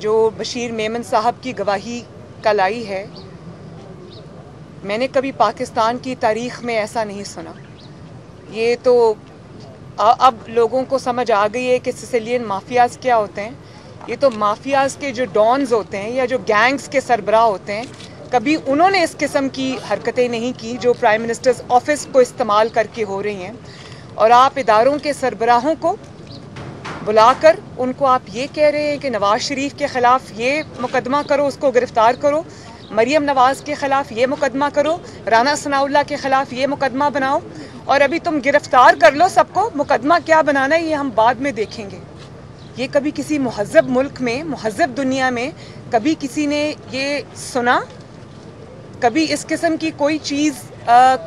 जो बशीर मेमन साहब की गवाही कल आई है, मैंने कभी पाकिस्तान की तारीख़ में ऐसा नहीं सुना। ये तो अब लोगों को समझ आ गई है कि सिसिलियन माफियाज़ क्या होते हैं। ये तो माफियाज़ के जो डॉन्स होते हैं या जो गैंग्स के सरबराह होते हैं, कभी उन्होंने इस किस्म की हरकतें नहीं की जो प्राइम मिनिस्टर्स ऑफिस को इस्तेमाल करके हो रही हैं। और आप इदारों के सरबराहों को बुलाकर उनको आप ये कह रहे हैं कि नवाज़ शरीफ के ख़िलाफ़ ये मुकदमा करो, उसको गिरफ़्तार करो, मरियम नवाज़ के ख़िलाफ़ ये मुकदमा करो, राना सनाउल्लाह के ख़िलाफ़ ये मुकदमा बनाओ, और अभी तुम गिरफ़्तार कर लो सबको, मुकदमा क्या बनाना है ये हम बाद में देखेंगे। ये कभी किसी मुहज़्ज़ब मुल्क में, मुहज़्ज़ब दुनिया में कभी किसी ने ये सुना? कभी इस किस्म की कोई चीज़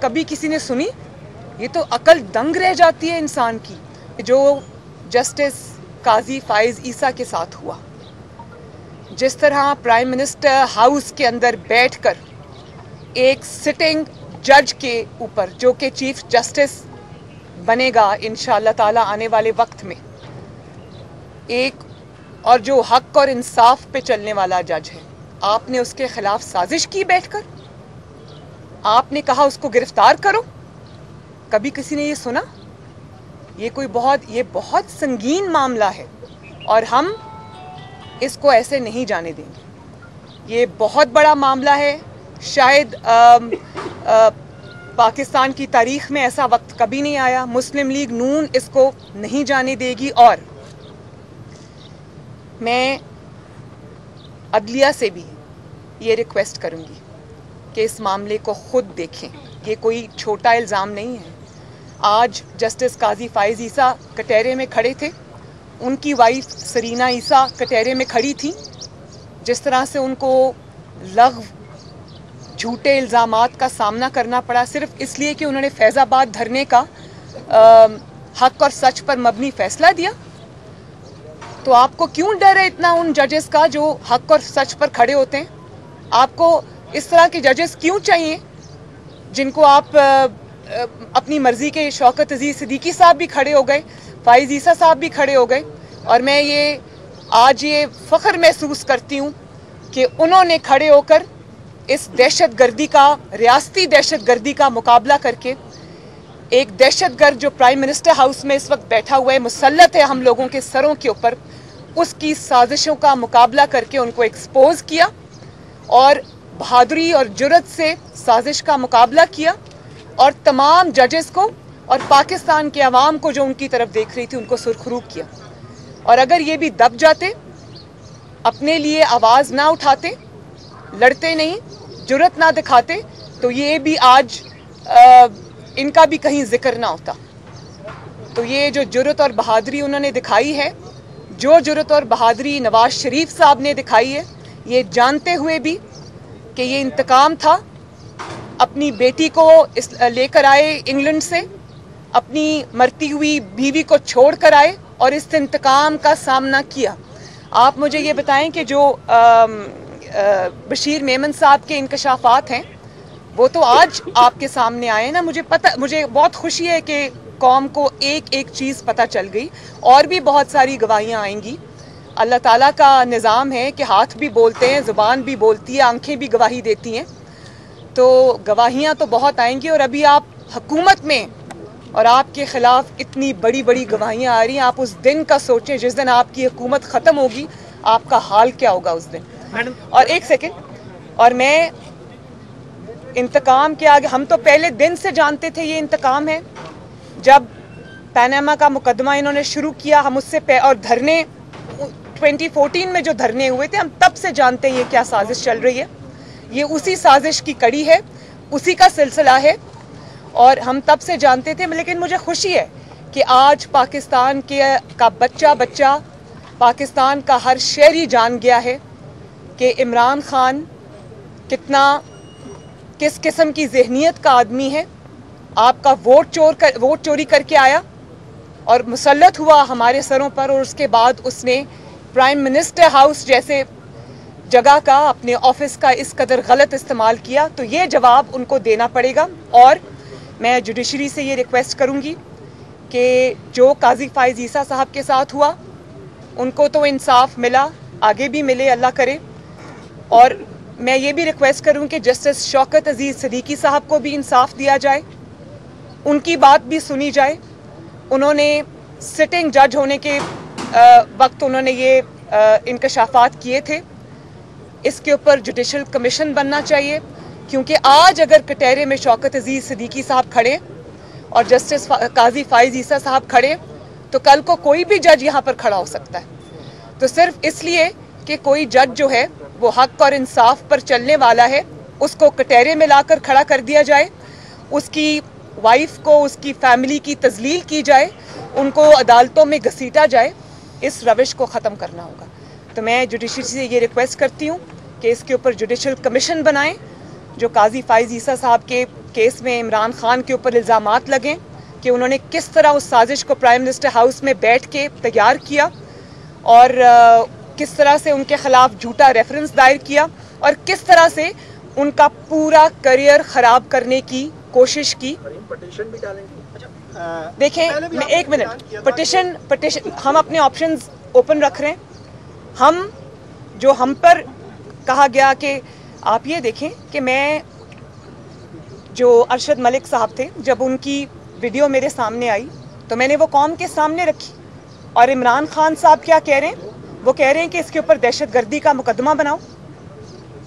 कभी किसी ने सुनी? ये तो अकल दंग रह जाती है इंसान की। जो जस्टिस काजी फाइज़ ईसा के साथ हुआ, जिस तरह प्राइम मिनिस्टर हाउस के अंदर बैठकर एक सिटिंग जज के ऊपर, जो कि चीफ जस्टिस बनेगा इंशाअल्लाह ताला आने वाले वक्त में, एक और जो हक और इंसाफ पे चलने वाला जज है, आपने उसके खिलाफ साजिश की बैठकर, आपने कहा उसको गिरफ्तार करो। कभी किसी ने ये सुना? ये बहुत संगीन मामला है और हम इसको ऐसे नहीं जाने देंगे। ये बहुत बड़ा मामला है। शायद पाकिस्तान की तारीख में ऐसा वक्त कभी नहीं आया। मुस्लिम लीग नून इसको नहीं जाने देगी। और मैं अदलिया से भी ये रिक्वेस्ट करूँगी कि इस मामले को खुद देखें। ये कोई छोटा इल्ज़ाम नहीं है। आज जस्टिस काजी फाइज़ ईसा कटहरे में खड़े थे, उनकी वाइफ सरीना ईसा कटहरे में खड़ी थी। जिस तरह से उनको झूठे इल्ज़ामात का सामना करना पड़ा सिर्फ इसलिए कि उन्होंने फैज़ाबाद धरने का हक और सच पर मबनी फैसला दिया, तो आपको क्यों डर है इतना उन जजेस का जो हक और सच पर खड़े होते हैं? आपको इस तरह के जजेस क्यों चाहिए जिनको आप अपनी मर्जी के? शौकत अजीज सिद्दीकी साहब भी खड़े हो गए, फाइज़ ईसा साहब भी खड़े हो गए, और मैं आज ये फ़ख्र महसूस करती हूँ कि उन्होंने खड़े होकर इस दहशतगर्दी का, रियासती दहशतगर्दी का मुकाबला करके, एक दहशतगर्द जो प्राइम मिनिस्टर हाउस में इस वक्त बैठा हुआ है, मुसल्लत है हम लोगों के सरों के ऊपर, उसकी साजिशों का मुकाबला करके उनको एक्सपोज किया और बहादुरी और जुर्रत से साजिश का मुकाबला किया, और तमाम जजेस को और पाकिस्तान के अवाम को जो उनकी तरफ देख रही थी उनको सुरखरू किया। और अगर ये भी दब जाते, अपने लिए आवाज़ ना उठाते, लड़ते नहीं, जुर्रत ना दिखाते, तो ये भी आज इनका भी कहीं जिक्र ना होता। तो ये जो जुर्रत और बहादुरी उन्होंने दिखाई है, जो जुर्रत और बहादुरी नवाज शरीफ साहब ने दिखाई है, ये जानते हुए भी कि ये इंतकाम था, अपनी बेटी को लेकर आए इंग्लैंड से, अपनी मरती हुई बीवी को छोड़ कर आए और इस इंतकाम का सामना किया। आप मुझे ये बताएं कि जो बशीर मेमन साहब के इंकशाफात हैं वो तो आज आपके सामने आए ना। मुझे बहुत खुशी है कि कौम को एक एक चीज़ पता चल गई, और भी बहुत सारी गवाहियाँ आएंगी। अल्लाह ताला का निज़ाम है कि हाथ भी बोलते हैं, ज़ुबान भी बोलती है, आंखें भी गवाही देती हैं, तो गवाहियाँ तो बहुत आएंगी। और अभी आप हुकूमत में और आपके ख़िलाफ़ इतनी बड़ी बड़ी गवाहियाँ आ रही हैं। आप उस दिन का सोचें जिस दिन आपकी हुकूमत ख़त्म होगी, आपका हाल क्या होगा उस दिन। और एक सेकेंड, और मैं इंतकाम के आगे, हम तो पहले दिन से जानते थे ये इंतकाम है। जब पनामा का मुकदमा इन्होंने शुरू किया, हम उससे और धरने 2014 में जो धरने हुए थे, हम तब से जानते हैं ये क्या साजिश चल रही है। ये उसी साजिश की कड़ी है, उसी का सिलसिला है, और हम तब से जानते थे। लेकिन मुझे खुशी है कि आज पाकिस्तान का बच्चा, पाकिस्तान का हर शहरी जान गया है कि इमरान खान किस किस्म की जहनीत का आदमी है। आपका वोट चोरी करके आया और मुसल्लत हुआ हमारे सरों पर, और उसके बाद उसने प्राइम मिनिस्टर हाउस जैसे जगह का, अपने ऑफिस का इस कदर गलत इस्तेमाल किया। तो ये जवाब उनको देना पड़ेगा। और मैं जुडिशरी से ये रिक्वेस्ट करूँगी कि जो काजी फाइज़ ईसा साहब के साथ हुआ, उनको तो इंसाफ मिला, आगे भी मिले, अल्लाह करे। और मैं ये भी रिक्वेस्ट करूं कि जस्टिस शौकत अजीज़ सिद्दीकी साहब को भी इंसाफ दिया जाए, उनकी बात भी सुनी जाए। उन्होंने सिटिंग जज होने के वक्त उन्होंने ये इंकशाफात किए थे। इसके ऊपर जुडिशल कमीशन बनना चाहिए, क्योंकि आज अगर कटहरे में शौकत अजीज़ सिद्दीकी साहब खड़े और जस्टिस काजी फाइज ईसा साहब खड़े, तो कल को कोई भी जज यहाँ पर खड़ा हो सकता है। तो सिर्फ इसलिए कि कोई जज जो है वो हक और इंसाफ पर चलने वाला है, उसको कटहरे में लाकर खड़ा कर दिया जाए, उसकी वाइफ को, उसकी फैमिली की तजलील की जाए, उनको अदालतों में घसीटा जाए। इस रविश को ख़त्म करना होगा। तो मैं जुडिशरी से ये रिक्वेस्ट करती हूँ कि इसके ऊपर जुडिशल कमीशन बनाएं, जो काजी फाइज ईसा साहब के केस में इमरान खान के ऊपर इल्ज़ामात लगें कि उन्होंने किस तरह उस साजिश को प्राइम मिनिस्टर हाउस में बैठ के तैयार किया और किस तरह से उनके खिलाफ झूठा रेफरेंस दायर किया और किस तरह से उनका पूरा करियर ख़राब करने की कोशिश की। पिटीशन भी डालेंगे। देखें, एक मिनट, पिटीशन हम अपने ऑप्शंस ओपन रख रहे हैं। हम पर कहा गया कि आप ये देखें कि मैं, जो अरशद मलिक साहब थे, जब उनकी वीडियो मेरे सामने आई तो मैंने वो कौम के सामने रखी। और इमरान खान साहब क्या कह रहे हैं? वो कह रहे हैं कि इसके ऊपर दहशतगर्दी का मुकदमा बनाओ।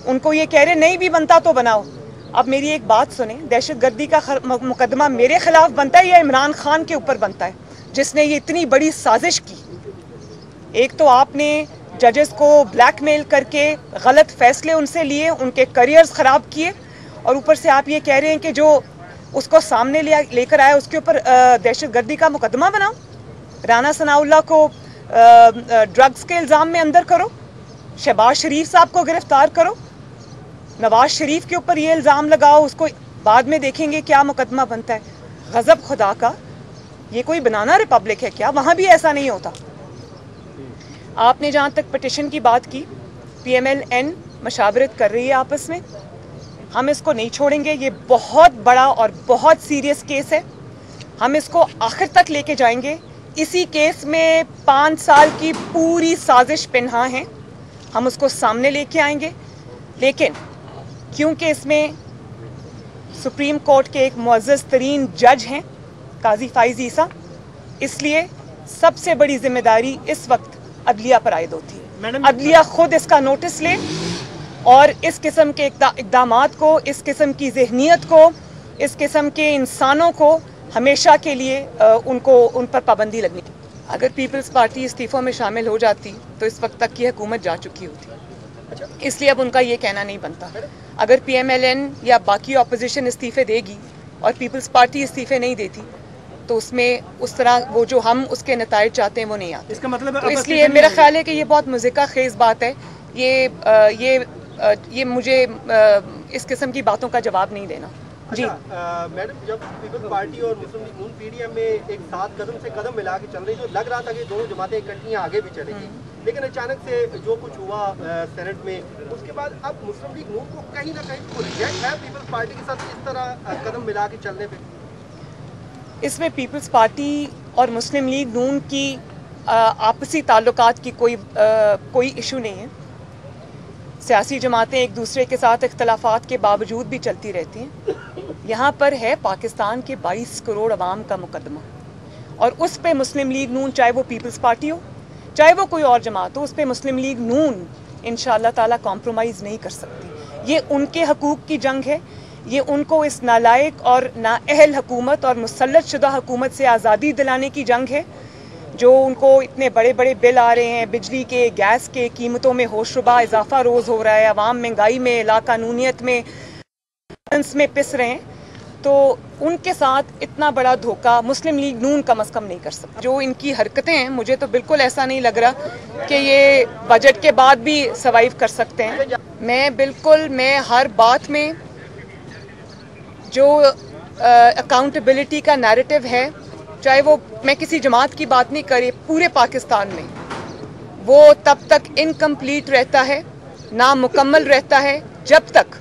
उनको ये कह रहे नहीं भी बनता तो बनाओ। अब मेरी एक बात सुने, दहशतगर्दी का मुकदमा मेरे खिलाफ बनता है या इमरान खान के ऊपर बनता है, जिसने ये इतनी बड़ी साजिश की? एक तो आपने जजेस को ब्लैकमेल करके गलत फैसले उनसे लिए, उनके करियर्स ख़राब किए, और ऊपर से आप ये कह रहे हैं कि जो उसको सामने लेकर आया उसके ऊपर दहशतगर्दी का मुकदमा बनाओ। राना सनाउल्लाह को ड्रग्स के इल्ज़ाम में अंदर करो, शहबाज शरीफ साहब को गिरफ्तार करो, नवाज शरीफ के ऊपर ये इल्ज़ाम लगाओ, उसको बाद में देखेंगे क्या मुकदमा बनता है। गज़ब खुदा का, ये कोई बनाना रिपब्लिक है क्या? वहाँ भी ऐसा नहीं होता। आपने जहाँ तक पिटिशन की बात की, PMLN मशावरत कर रही है आपस में, हम इसको नहीं छोड़ेंगे। ये बहुत बड़ा और बहुत सीरियस केस है, हम इसको आखिर तक लेके जाएंगे। इसी केस में 5 साल की पूरी साजिश पिन्हा है, हम उसको सामने लेके आएंगे। लेकिन क्योंकि इसमें सुप्रीम कोर्ट के एक मुअज़्ज़ज़ तरीन जज हैं काजी फाइज ईसा, इसलिए सबसे बड़ी जिम्मेदारी इस वक्त अदलिया पर आयद होती है। अदलिया खुद इसका नोटिस ले और इस किस्म के इक़दामात को, इस किस्म की ज़हनियत को, इस किस्म के इंसानों को हमेशा के लिए उन पर पाबंदी लगनी। अगर पीपल्स पार्टी इस्तीफ़ों में शामिल हो जाती तो इस वक्त तक की हुकूमत जा चुकी होती, इसलिए अब उनका ये कहना नहीं बनता। अगर PMLN या बाकी अपोजिशन इस्तीफ़े देगी और पीपल्स पार्टी इस्तीफ़े नहीं देती तो उसमें उस तरह वो जो हम उसके नताइज चाहते हैं वो नहीं आते। इसका मतलब तो इसलिए मेरा ख्याल है कि ये बहुत मुज़िका खेज़ बात है। ये मुझे इस किस्म की बातों का जवाब नहीं देना। जी मैडम, जब पीपल्स पार्टी और मुस्लिम लीग नून PDM में एक साथ कदम से कदम मिला के चल रही, तो लग रहा था कि दोनों जमातें इकट्ठी आगे भी चलेंगी, लेकिन अचानक से जो कुछ हुआ सेनेट में, उसके बाद अब मुस्लिम लीग नून को कहीं ना कहीं तो रिजेक्ट है पीपल्स पार्टी के साथ इस तरह कदम मिला के चलने पे। इसमें पीपल्स पार्टी और मुस्लिम लीग नून की आपसी ताल्लुकात की कोई इशू नहीं है। सियासी जमातें एक दूसरे के साथ इख्तलाफात के बावजूद भी चलती रहती हैं। यहाँ पर है पाकिस्तान के 22 करोड़ अवाम का मुकदमा, और उस पे मुस्लिम लीग नून, चाहे वो पीपल्स पार्टी हो चाहे वो कोई और जमात हो, उस पे मुस्लिम लीग नून इंशाअल्लाह ताला कॉम्प्रोमाइज़ नहीं कर सकती। ये उनके हकूक़ की जंग है, ये उनको इस नालायक और नाअहल हुकूमत और मुसल्लत शुदा हुकूमत से आज़ादी दिलाने की जंग है, जो उनको इतने बड़े बड़े बिल आ रहे हैं, बिजली के, गैस के, कीमतों में होशरुबा इजाफा रोज़ हो रहा है, अवाम महंगाई में, लाकानूनियत में पिस रहे हैं। तो उनके साथ इतना बड़ा धोखा मुस्लिम लीग नून कम अज़ कम नहीं कर सकता। जो इनकी हरकतें हैं, मुझे तो बिल्कुल ऐसा नहीं लग रहा कि ये बजट के बाद भी सर्वाइव कर सकते हैं। मैं हर बात में जो अकाउंटेबिलिटी का नैरेटिव है, चाहे वो मैं किसी जमात की बात नहीं करी, पूरे पाकिस्तान में वो तब तक इनकम्प्लीट रहता है, नामुकम्मल रहता है, जब तक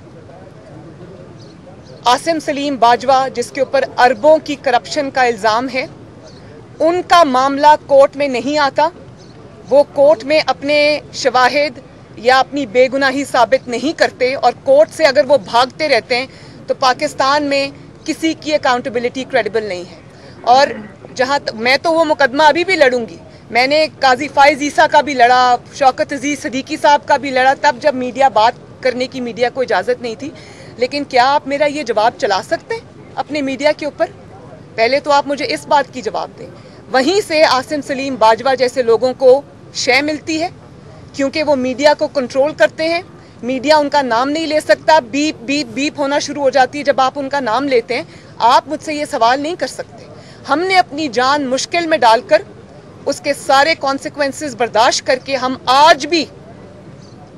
आसिम सलीम बाजवा, जिसके ऊपर अरबों की करप्शन का इल्ज़ाम है, उनका मामला कोर्ट में नहीं आता, वो कोर्ट में अपने शवाहिद या अपनी बेगुनाही साबित नहीं करते और कोर्ट से अगर वो भागते रहते हैं तो पाकिस्तान में किसी की अकाउंटेबिलिटी क्रेडिबल नहीं है। और जहाँ मैं तो वो मुकदमा अभी भी लड़ूंगी, मैंने काजी फाइज ईसा का भी लड़ा, शौकत अजीज सदीकी साहब का भी लड़ा, तब जब मीडिया बात करने की मीडिया को इजाज़त नहीं थी। लेकिन क्या आप मेरा ये जवाब चला सकते हैं अपने मीडिया के ऊपर? पहले तो आप मुझे इस बात की जवाब दें। वहीं से आसिम सलीम बाजवा जैसे लोगों को शय मिलती है क्योंकि वो मीडिया को कंट्रोल करते हैं। मीडिया उनका नाम नहीं ले सकता, बीप बीप बीप होना शुरू हो जाती है जब आप उनका नाम लेते हैं। आप मुझसे ये सवाल नहीं कर सकते। हमने अपनी जान मुश्किल में डालकर उसके सारे कॉन्सिक्वेंसेस बर्दाश्त करके हम आज भी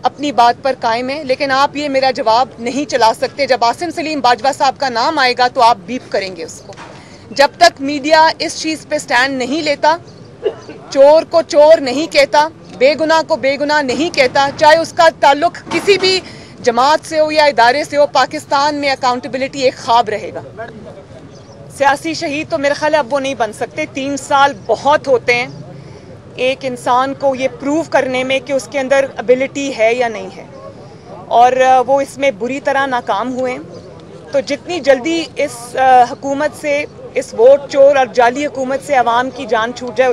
अपनी बात पर कायम हैं। लेकिन आप ये मेरा जवाब नहीं चला सकते। जब आसिम सलीम बाजवा साहब का नाम आएगा तो आप बीप करेंगे उसको। जब तक मीडिया इस चीज़ पे स्टैंड नहीं लेता, चोर को चोर नहीं कहता, बेगुनाह को बेगुनाह नहीं कहता, चाहे उसका ताल्लुक किसी भी जमात से हो या इदारे से हो, पाकिस्तान में अकाउंटेबिलिटी एक ख्वाब रहेगा। सियासी शहीद तो मेरे ख्याल है अब वो नहीं बन सकते। 3 साल बहुत होते हैं एक इंसान को ये प्रूव करने में कि उसके अंदर एबिलिटी है या नहीं है, और वो इसमें बुरी तरह नाकाम हुए। तो जितनी जल्दी इस हुकूमत से, इस वोट चोर और जाली हुकूमत से आवाम की जान छूट जाए